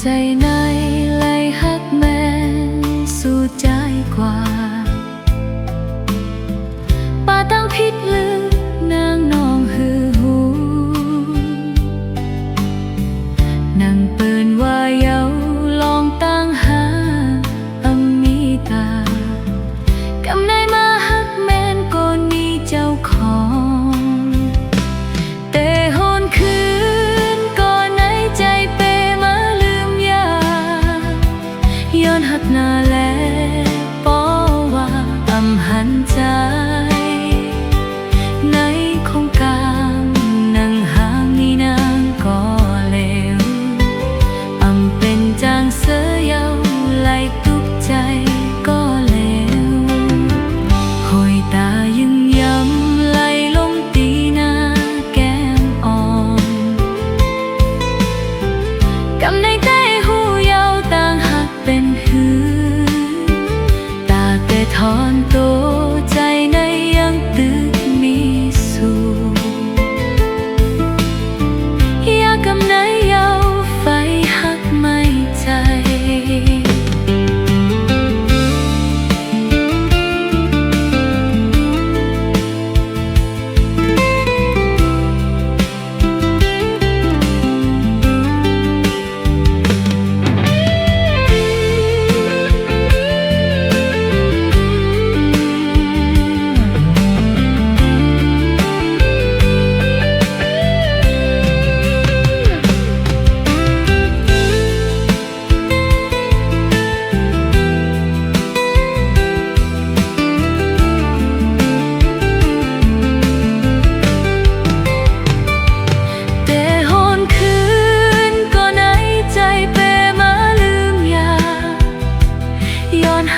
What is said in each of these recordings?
ใจในไหลฮักแม่สู่ใจกว่าป่าตั้งพิษลือนางนองฮือหูนางเปิ้นว่าเยาลองตั้งหาอมีตากำในมาฮักแม่นก็นี้เจ้าของแต่หนคืนก่อนในใจเปย้อนหักหน้าแลปอว่าอำหันใจในคงกามนั่งห่างนี่นางก็เลวอำเป็นจางเสือเยาไหลตุกใจก็เลวหอยตายึงย้ำไหลลงตีหน้าแก้มอ่อนกำในใจหูเยาต่างหักเป็นถอนตัวใจในยังตึกมีสู่อยากกำในเยาไฟหักไม่ใจ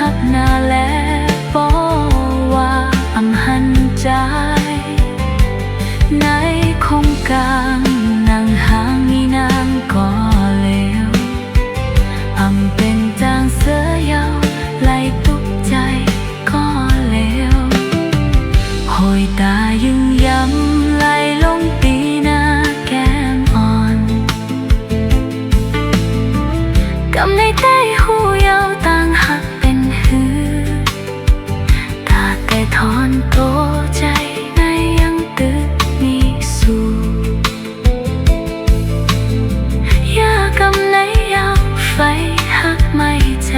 หักหน้าแลปอว่าอำหันใจในคงกางนั่งห่างนี่นางก็เลวอำเป็นจางเสือเยาไหลตุกใจก็เลวหอยตายึงย้ำไหลลงตีหน้าแก้มอ่อนกำในใจหูเยาต่างหักถอนตัวใจในยังตึกมีสู่อยากกำในเยาไฟหักไม่ใจ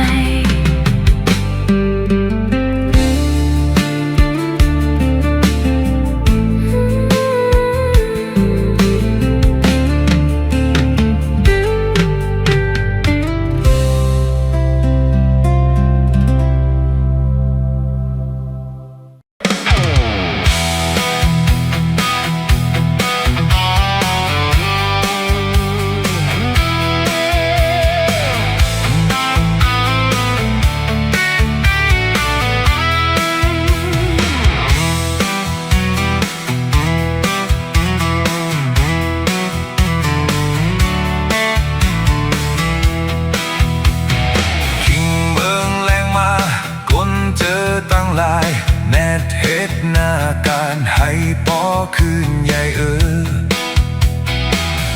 แนทเฮ็ดหน้าการให้ปอคืนใหญ่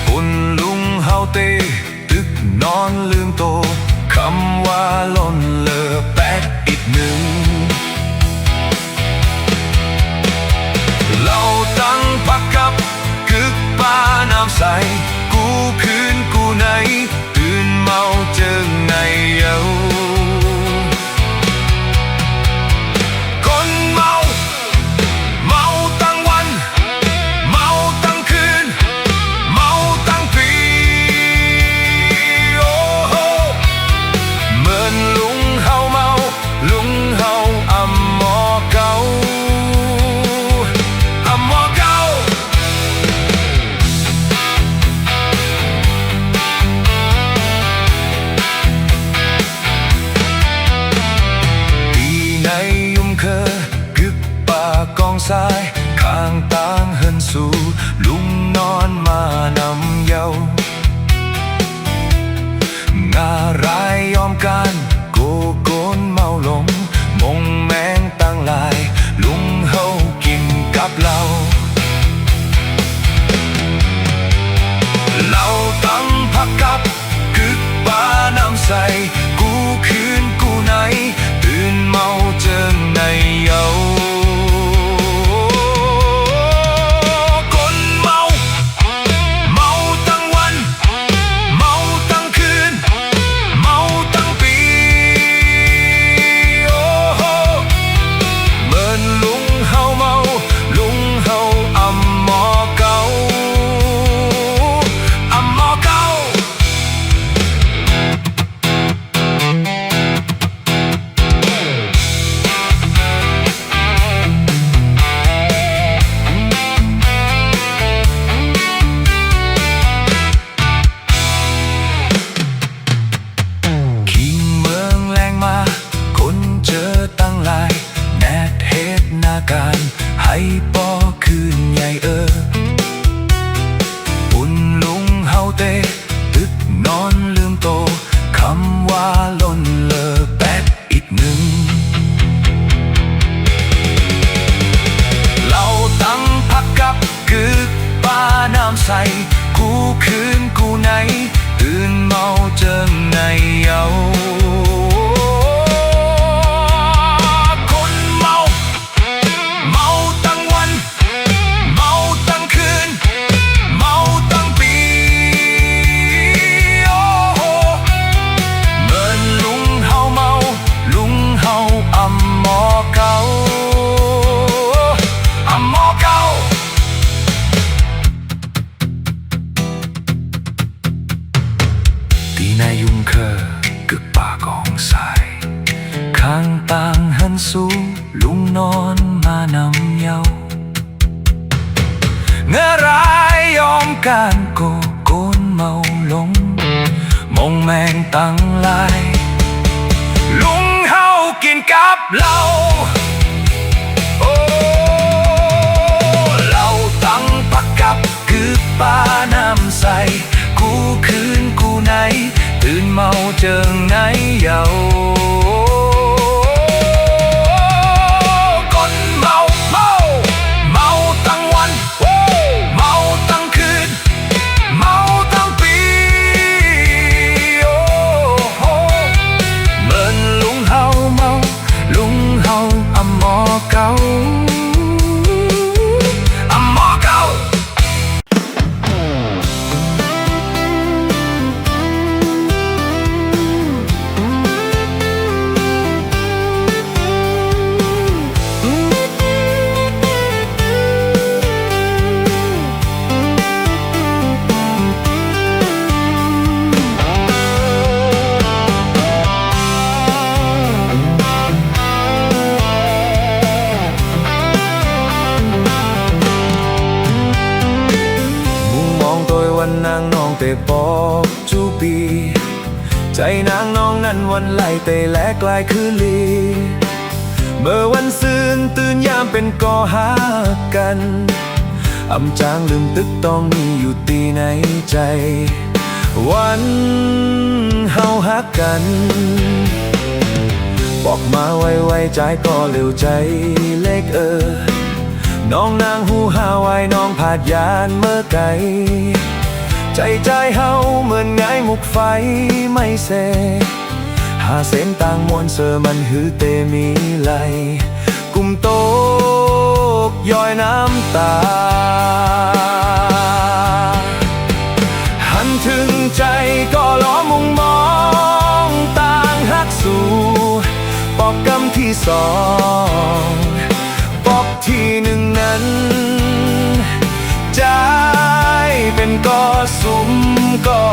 ปุ่นลุงเฮาเตตึกนอนลืมโตคำว่าล้นเลอแปดอีกหนึ่งเราตั้งปักกับกึกป้าน้ำใสกูคืนกูไหนตื่นเมาเจอไงเยา ำใสกูคืนกูไหนตื่นเมาเจอในเยาคนเมาเมาตั้งวันเมาตั้งคืนเมาตั้งปีโอ้โหเหมือนลุงเฮาเมาลุงเฮาอำหมอเก่าอำหมอเก่าตีนายยุงเคอกึกป่ากองสายข้างต่างหันสูลุงนอนมานำเยาเนื้อร้ายยอมการโกนเมาลงมองแมงตั้งลายลุงเฮากินกับเหล้าโอ้เหล้าตั้งปักกับกึกป่าน้ำใสกูคืนกูไหนตื่นเมาเจิงไหนเยาคนเมาเมาเมาตั้งวันเมาตั้งคืนเมาตั้งปีโอ้โหเหมือนลุงเฮาเมาลุงเฮาอำหมอเก่าอำหมอเก่านางน้องเตะปอกจูปีใจนางน้องนั้นวันไหลเตะและกลายคือลีเมื่อวันซืนตื่นยามเป็นก่อหากันอำจางลืมตึกต้องมีอยู่ตีในใจวันเฮาฮักกันบอกมาไวๆใจก็เร็วใจเล็กน้องนางหูหาไว้น้องผาดยานเมื่อไกลใจเฮาเหมือนไงมุกไฟไม่เสหาเส้นต่างมวลเสือมันหือเตมีไหลกุมโตกย้อยน้ำตาหันถึงใจก็ล้อมุงมองต่างฮักสู่ปอกกำที่สองปอกที่หนึ่งนั้นใจเป็นก่อสุมก่อ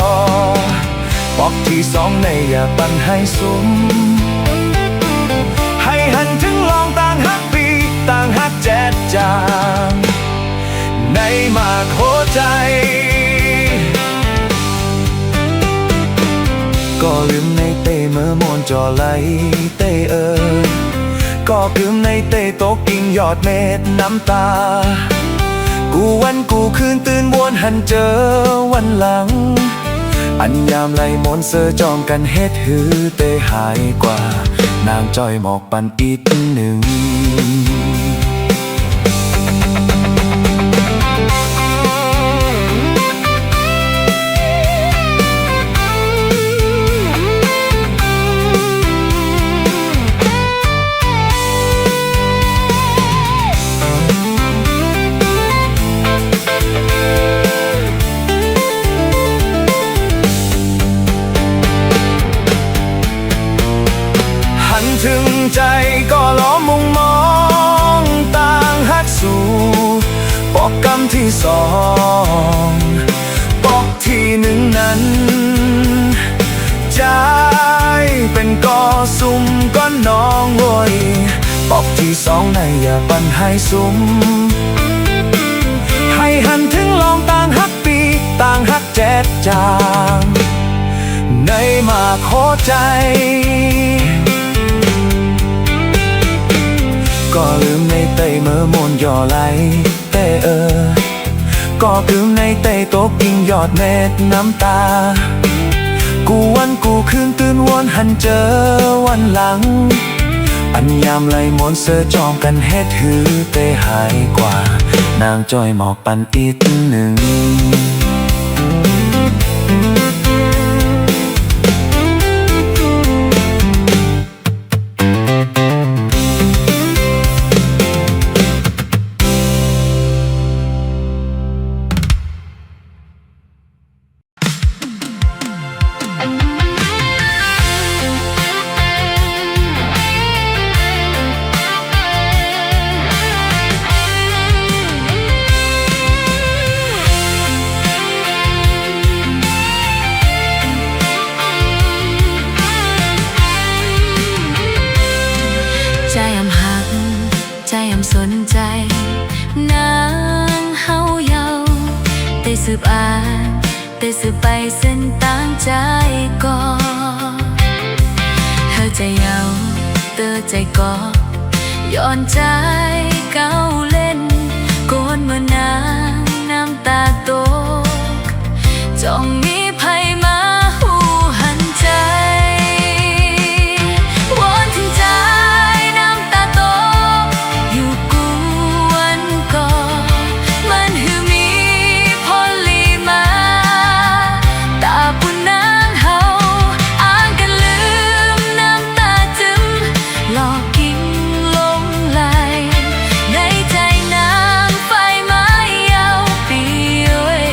ปอกที่สองในอย่าปันให้สุมให้หันถึงลองต่างฮักปีต่างฮักแจ๊ดจางในมากโหใจก็ลืมในเตเมื่อมวนจอไหลเตก็ลืมในเตโตกิ่งยอดเม็ดน้ำตากูวันกูคืนตื่นวนหันเจอวันหลังอันยามไหลมนเสือจอมกันเฮ็ดหือเตหายกว่านางจ้อยหมอกปันอีกหนึ่งถึงใจก็ล้อมมุงมองต่างฮักสู่ปอกกำที่สองปอกที่หนึ่งนั้นใจเป็นก่อสุมก้อนน้องโวยปอกที่สองในอย่าปันให้สุมให้หันถึงลองต่างฮักปีต่างฮักแจ๊ดจางในมาขอใจก็ลืมในเตยเมื่อมนย่อไหลเตก็ลืมในเตยโตกิ่งยอดเม็ดน้ำตากูวันกูคืนตื่นวนหันเจอวันหลังอันยามไหลมนเสือจอมกันเฮ็ดหือเตหายกว่านางจ้อยหมอกปันอีกหนึ่ง สืบอ่านแต่สืบไปเส้นต่างใจก็เธอใจเยาเตอใจก็ย้อนใจเก้าเล่นโกนเมื่อนางน้ำตาตกจ้องมีภัยมาหูหันใจวอนถึงใจน้ำตาตกอยู่กวนก่อมันหือมีพอลีมาตาปุ่นนางเฮาอ้างกันลืมน้ำตาจึงหลอกกินลงไหลในใจนางไฟไม้ยาวปีเว้ย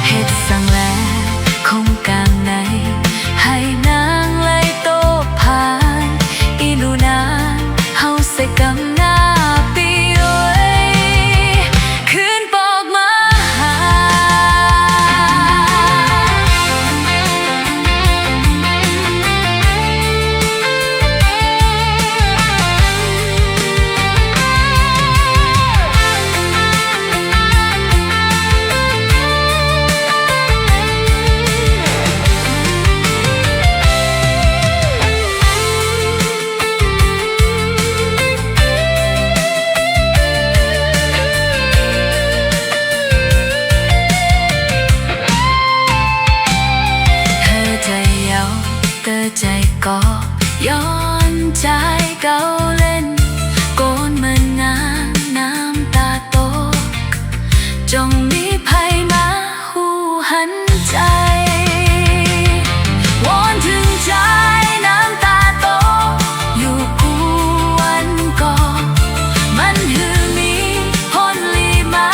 เฮ็ดสั่งแลคงกลางในให้นางไล่โตผ่านอีลูนางเฮาใส่กำหน้าปีเว้ยคืนบอกมาหาใจเยาเตอใจก็ย้อนใจเก่าเล่นโกนเมื่อนางน้ำตาตกจงมีภัยมาหูหันใจวอนถึงใจน้ำตาตกอยู่กวนก่อมันหือมีพ้นลีมา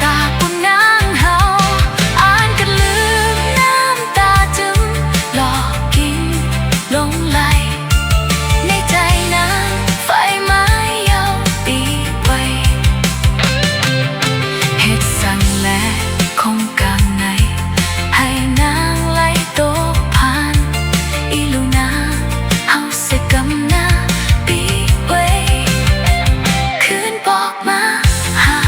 ตาปุ่นนางเฮาอ่านกันลืมน้ำตาจึงหลอกกินลงไหลในใจนางไฟไม้ยาวตีไว้เฮ็ดสั่งแลคงกลางในให้นางไล่โตผ่านอีลูนางเฮาใส่กำหน้าปีไว้คืนบอกมาหา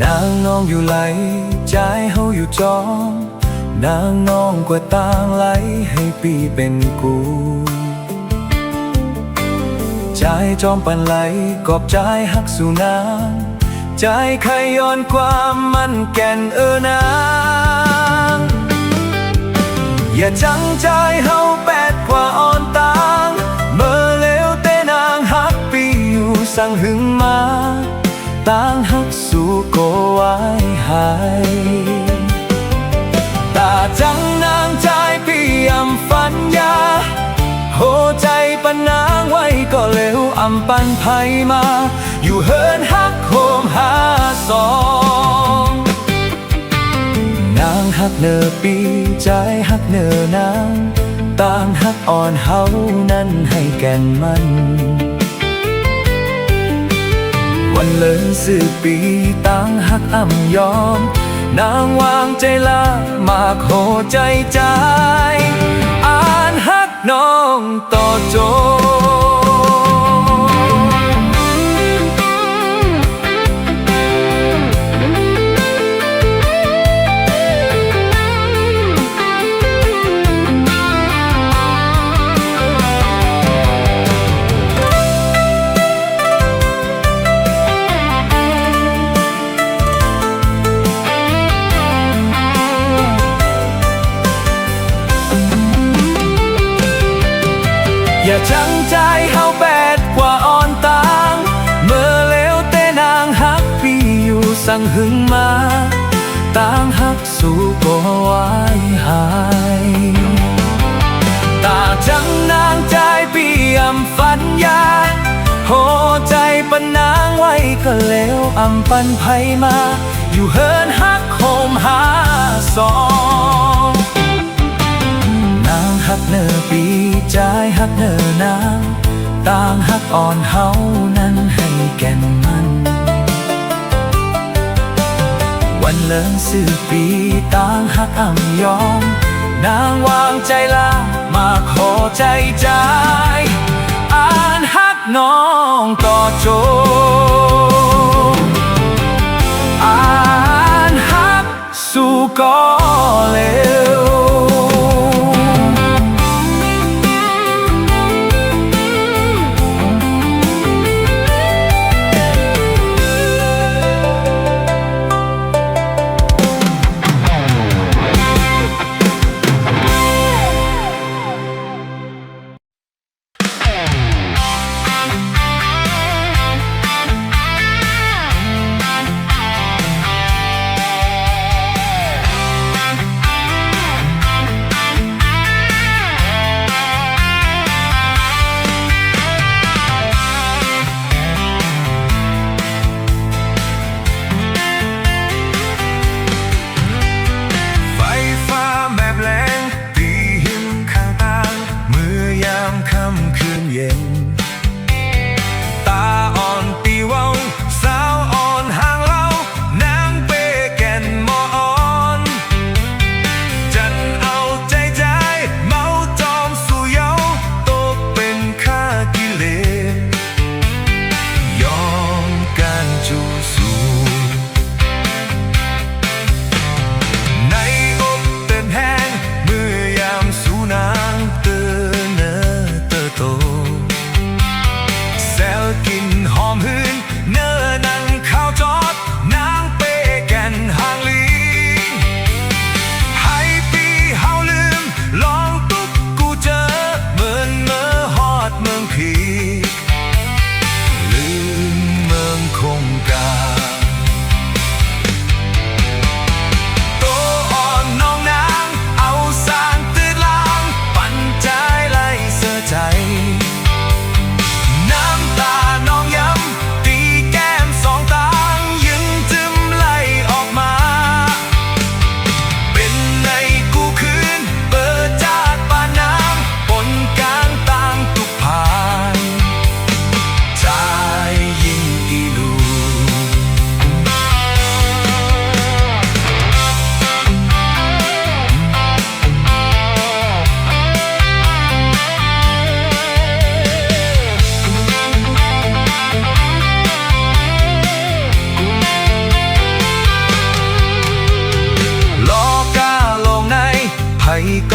นางน้องอยู่ไหลใจเฮาอยู่จอมนางน้องกว่าต่างไหลให้ปีเป็นกูใจจอมปันไหลกอบใจหักสู่นางใจใครย้อนความมันแก่นนางอย่าจังใจเฮาแปดกว่าอ่อนต่างเมื่อเลวแต่นางหักปีอยู่สั่งหึงมาต่างหักสู่ก็ไว้หายตาจังนางใจพี่ยำฝันยาโหใจปันนางไว้ก็เลวอำปันไผมาอยู่เฮินหักโคมหาสองนางหักเนอปีใจหักเนอนางต่างหักอ่อนเฮานั้นให้แก่นมันวันเลินสื่อปีต่างหักอ่ำยอมนางวางใจละมากโหใจใจอ่านหักน้องต่อโจ สั่งหึงมาต่างหักสู่ก็ไว้หายตาจังนางใจเปี่ยมฝันยาโหใจปนนางไว้ก็เลวอำปันไผมาอยู่เฮินฮักโคมหาสองนางฮักเนอปีใจฮักเนอนางต่างฮักอ่อนเฮานั้นให้แก่นมันวันเลิงสื่อปีต่างฮักอ่ำยอมนางวางใจลามาขอใจใจอ่านฮักน้องต่อโจอ่านฮักสู่ก็เลว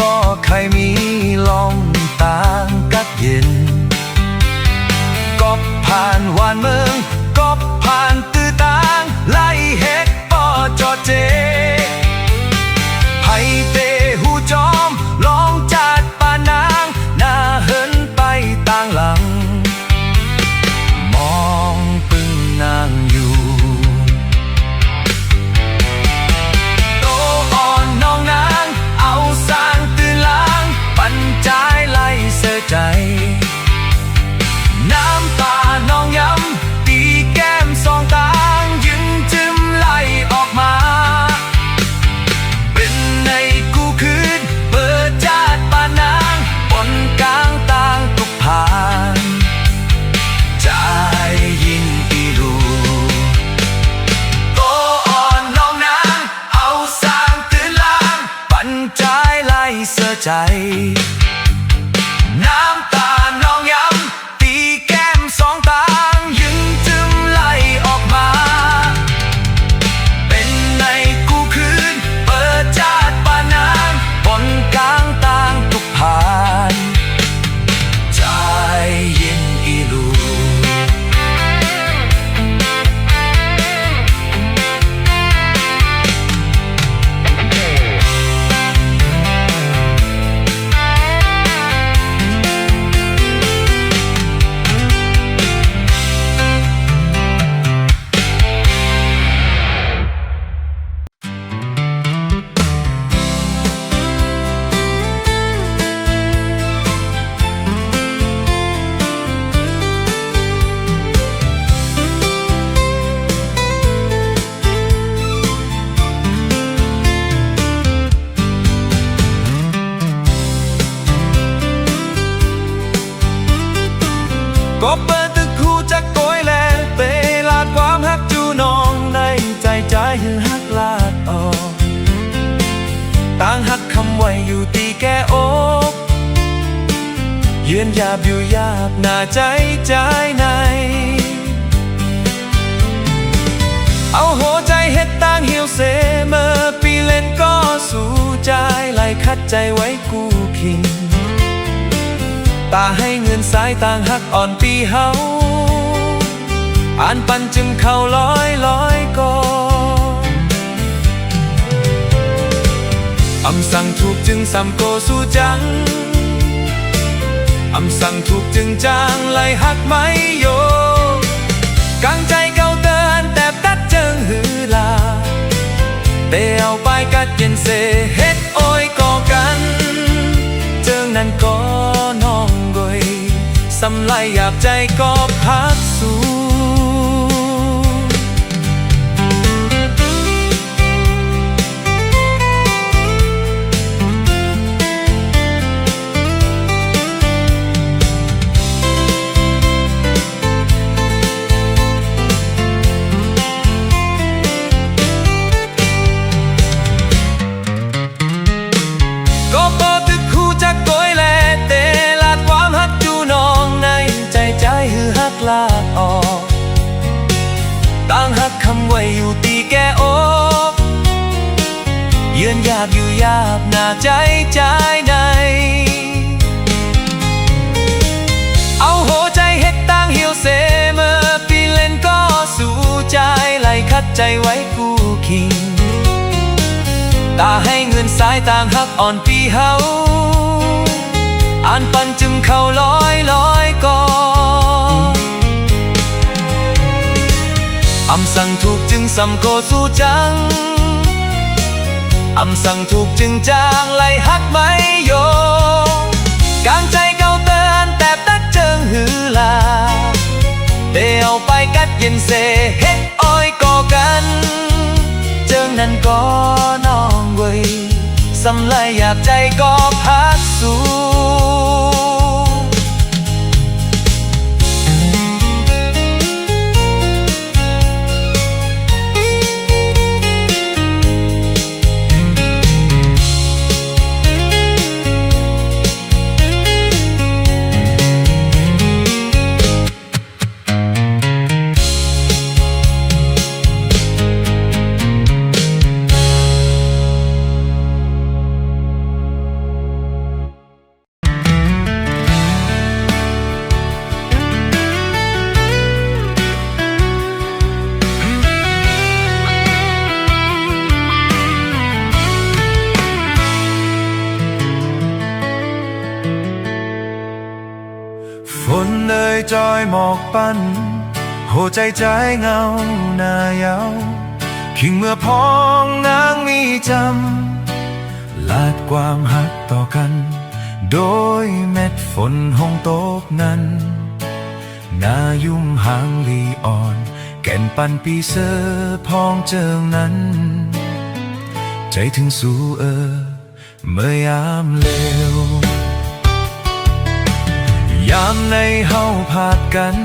ก็ใครมีลองต่างกัดเย็นก็ผ่านวานเมืองก็ผ่านตื้อต่างไล่เฮ็ดปอจอเจไผเตหูจอมลองจัดปานางหน้าเหินไปต่างหลังมองปึ้งนางอยู่โตอ่อนน้องนางเอาสร้างตื่นล้างปั่นใจไล่เสียใจน้ำตาน้องย้ำตีแก้มสองต่างยึงจึมไล่ออกมาเป็นในกูคืนเปิดจาดปานางบนกลางต่างตุกผ่านใจยิ่งอีรูโตอ่อนน้องนางเอาสร้างตื่นล้างปั่นใจไล่เสียใจน้ำตาน้องย้ำตีแก้มสองต่างยึงจึมไล่ออกมาเป็นในกูคืนเปิดจาดปานางบนกลางต่างตุกผ่านใจเย็นอีลู ยืนหยาบอยู่หยาบหน้าใจในเอาหัวใจเฮ็ดต่างเหี่ยวเสเมื่อปีเล่นก็สู้ใจไล่คัดใจไว้กู้คิงตาให้เงินสายต่างหักอ่อนปีเฮาอ่านปันจึงเข้าลอยก็อำสั่งถูกจึงซ้ำโกสู้จังอำสั่งถูกจึงจางไล่หักไม่โยกางใจเก่าเตือนแต่ตัดเจิงหือลาเตเอาไปกัดเย็นเสเฮ็ดโอยก่อกันเจิงนั้นก็น้องกอยสำไลหยาบใจก็พักสู้ต่างหักคำไว้อยู่ตีแก่อกยืนหยาบอยู่หยาบหน้าใจในเอาหัวใจเฮ็ดต่างเหี่ยวเสเมื่อปีเล่นก็สู้ใจไล่คัดใจไว้กู้คิงตาให้เงินสายต่างหักอ่อนปีเฮาอ่านปันจึงเข้าลอยก็อำสั่งถูกจึงซ้ำโกสู้จังอำสั่งถูกจึงจางไล่หักไม่โยกางใจเก่าเตือนแต่ตักเจิงหือลาเตเอาไปกัดเย็นเสเฮ็ดอ้อยก่อกันเจิงนั้นก็น้องเว้ยสำไลอยากใจก็พักสู้ฝนเอ่ยจอยหมอกปันหัวใจเงาหน้าเยาคิงเมื่อพ้องนางมีจำลาดความหักต่อกันโดยเม็ดฝนห้องตกนั้นหน้ายุ่มหางลีอ่อนแก่นปันปีเสอพองเจิงนั้นใจถึงสู่เมื่อยามเลวยามในเฮาพาดกัน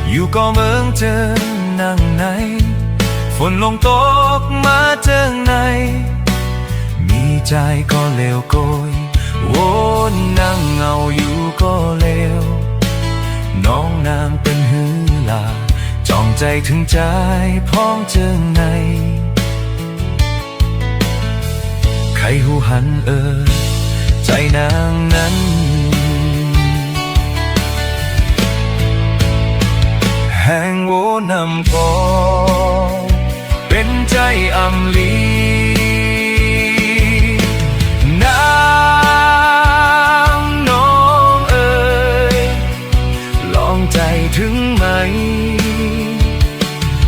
อยู่ก็เมืองเจอนั่งในฝนลงตกมาเจิงในมีใจก็เลวโกยวนนั่งเงาอยู่ก็เลวน้องนางเป็นหือลาจองใจถึงใจพ้องเจิงในใครหูหันใจนางนั้นแห่งโวนำพอเป็นใจอำลีน้ำน้องลองใจถึงไหม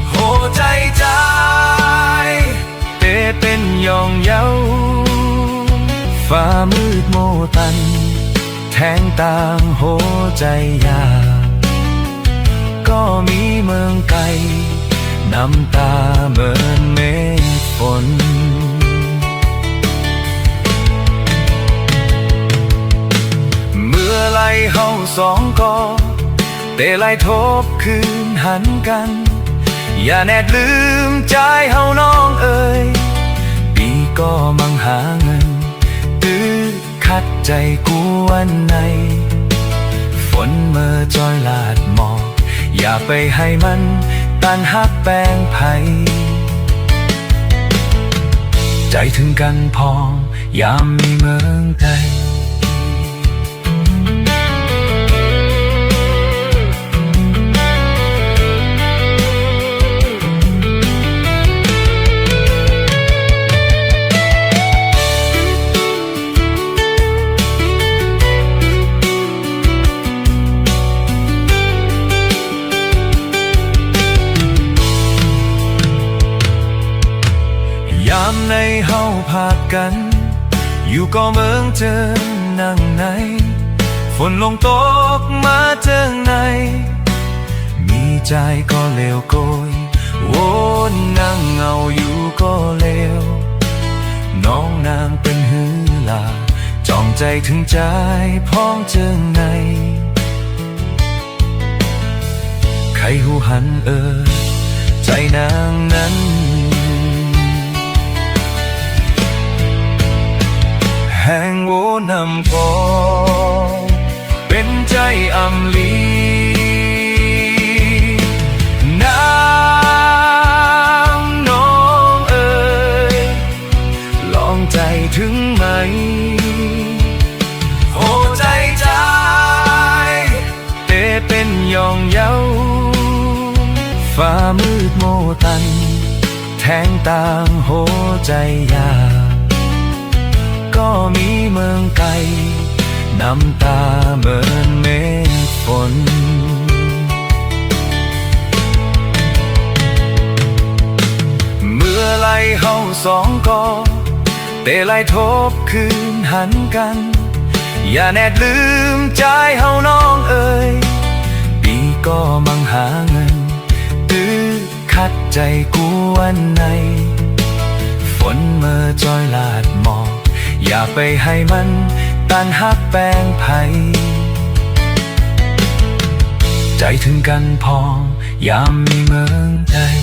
โหใจเตเป็นยองเย้าฟ้ามืดโมตันแทงต่างโหใจยาก็มีเมืองไกลน้ำตาเหมือนเม็ดฝนเมื่อไรเฮาสองก็เตไล่ทบคืนหันกันอย่าแนดลืมใจเฮาน้องปีก็มังหาเงินตื้อคัดใจกวนใน นเมื่อจอยลาดหมอกอย่าไปให้มันตันหักแป้งไผ่ใจถึงกันพองยามมีเมืองไทยยามในเฮาพากัน อยู่ก็เมืองเจอนั่งในฝนลงตกมาเจอในมีใจก็เลวโกยวนนั่งเงาอยู่ก็เลวน้องนางเป็นหือลาจองใจถึงใจพ้องเจอในใครหูหันใจนางนั้นแห่งโวนำกองเป็นใจอำลีน้ำน้องลองใจถึงไหมโอ้ใจใจเตเป็นยองเย้าฟ้ามืดโมตันแทงตามโหใจยาก็มีเมืองไกลน้ำตาเหมือนเม็ดฝนเมื่อไรเฮาสองก็เตะไล่ทบคืนหันกันอย่าแนดลืมใจเฮาน้องปีก็มังหาเงินตื้อคัดใจกวนในฝนเมื่อจอยลาดหมอกอย่าไปให้มันตันหักแป้งไผ่ใจถึงกันพองยามมีเมืองไทย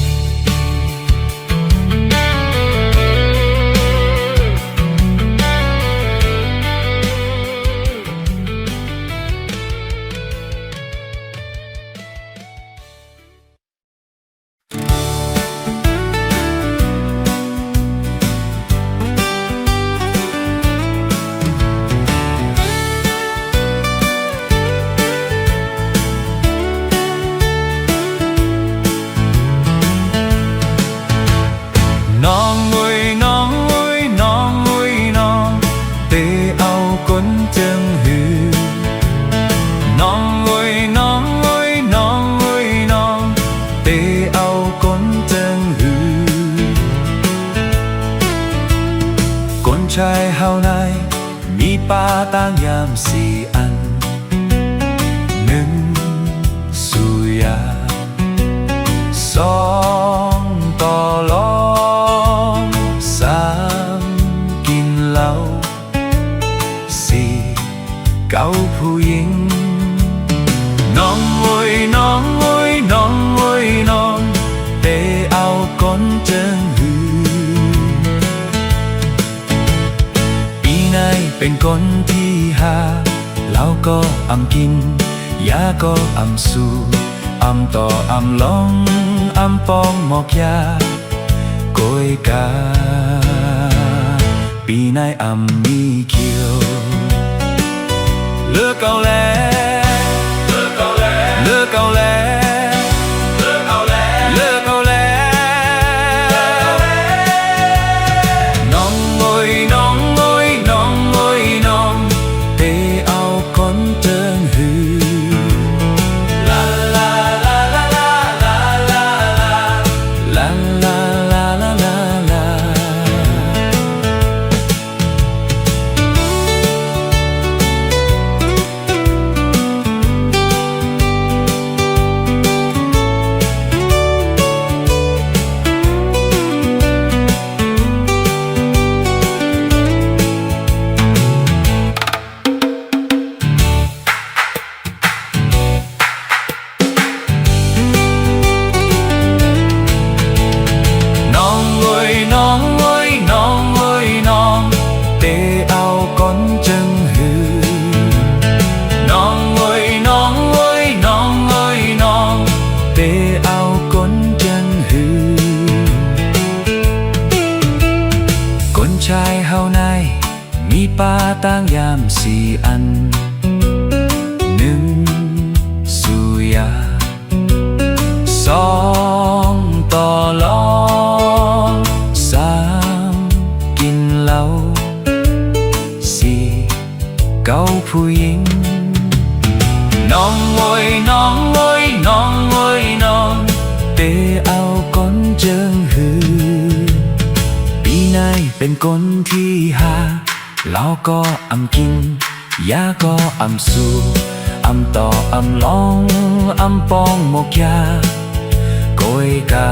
น้องงุยน้องงุยน้องงุยน้องเตเอาก้นเจิงหือน้องงุยน้องงุยน้องงุยน้องเตเอาก้นเจิงหือก้นชายเฮาในมีปลาต่างยามสี่อันหนึ่งสุยาสองต่อลอเก่าผู้หญิงน้องงุยน้องงุยน้องงุยน้องเตเอาก้นเจิงหือปีไหนเป็นคนที่หาเหล้าก็อำกินยาก็อำสูอำต่ออำลองอำปองหมอกยาโกยกาปีไหนอำมีเขียวเลือกเอาแล้วเลือกเอาแล้วเลือกเอาแล้วเลือกเอาแล้วเลือกเอาแล้วน้องงุยน้องงุยน้องงุยน้องเตเอาคนเจิงหือลาลาลาลาลาลาลาลาลาลาลาลาลา เป็นคนที่หาเราก็อำกินยาก็อำสู้อำต่ออำลองอำปองหมกยาโกยกา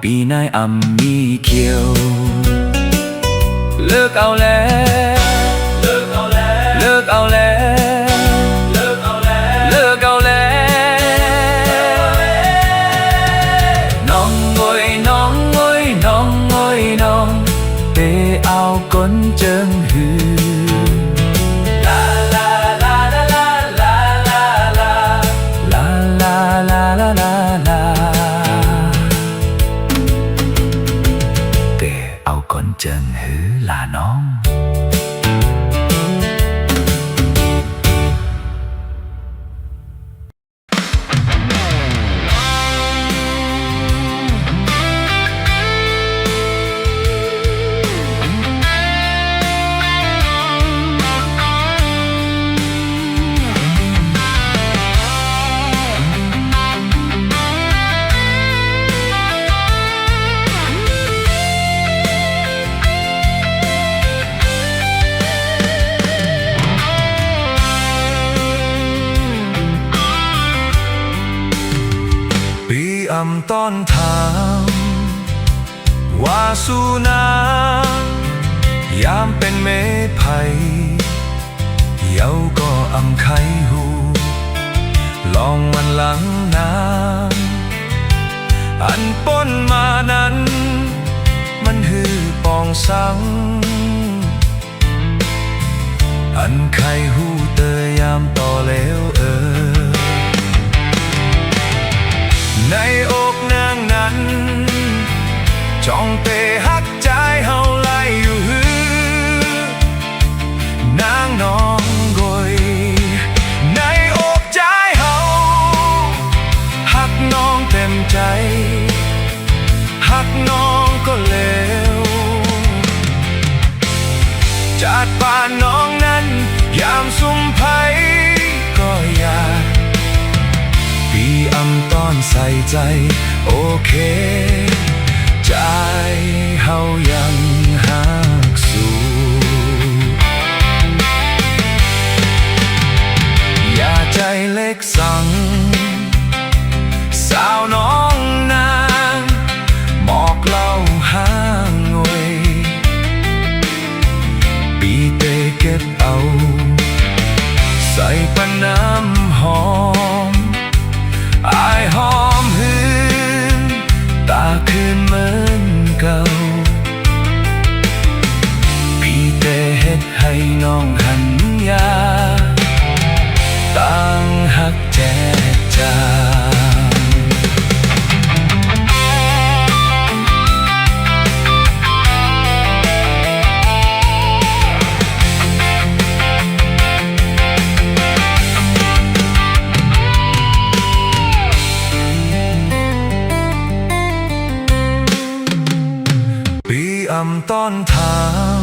ปีนายอำมีเขียวเลิกเอาแล้วเลิกเอาแล้วเลิกเอาแล้วเลิกเอาแล้วเลิกเอาแล้วน้องโอยน้องโอยน้องโอยน้องไปเอาก้นเจิงหือลาลาลาลาลาลาลาลาลาลาลาลาลาไปเอาก้นเจิงหือลาน้องปีอำต้อนถามว่าสู้นายามเป็นเมไผ่เยาก็อำไขหูลองวันหลังน้ำอันป้นมานั้นมันหือปองสังอันไขหูเตยยามต่อแล้วในอกนางนั้นจ้องเตหักใจเฮาไล่อยู่หือนางน้องโกยในอกใจเฮาหักน้องเต็มใจหักน้องก็เลวจัดป่านน้องนั้นยามสุ่มไผ่ก็อยากปีอำต้อนใส่ใจโอเคใจเฮายังหักสู้อย่าใจเล็กสั่งสาวน้องนางหมอกเล่าห้างงวยปีเตเก็บเอาใส่ปะน้ำหอมอายหอมหืนตาคืนเหมือนเก่าพี่เตเฮ็ดให้น้องหันยาตั้งหักแจกจางปีอำต้อนถา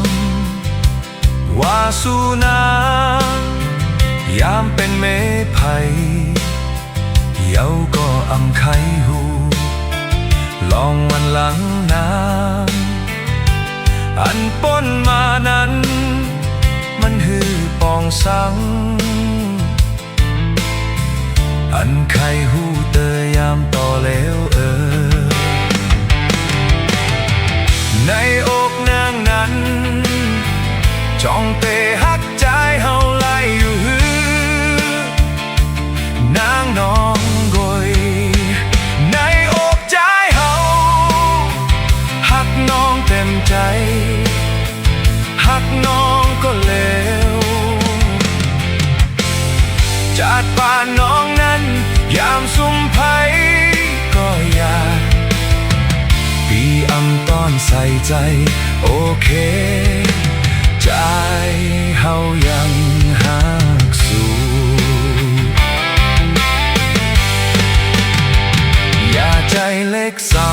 มว่าสู้นายามเป็นเมไผ่เยาก็อำไขหูลองวันหลังน้ำอันป้นมานั้นมันหือปองสังอันไขหูเตยยามต่อแล้วในอกนางนั้นจ้องเตหักใจเฮาไล่อยู่หือนางน้องโกยในอกใจเฮาหักน้องเต็มใจหักน้องก็เลวจัดป่านน้องนั้นยามสุ่มไผ่ก็อยากปีอำต้อนใส่ใจโอเคใจเฮายังหักสู้อย่าใจเล็กสั่ง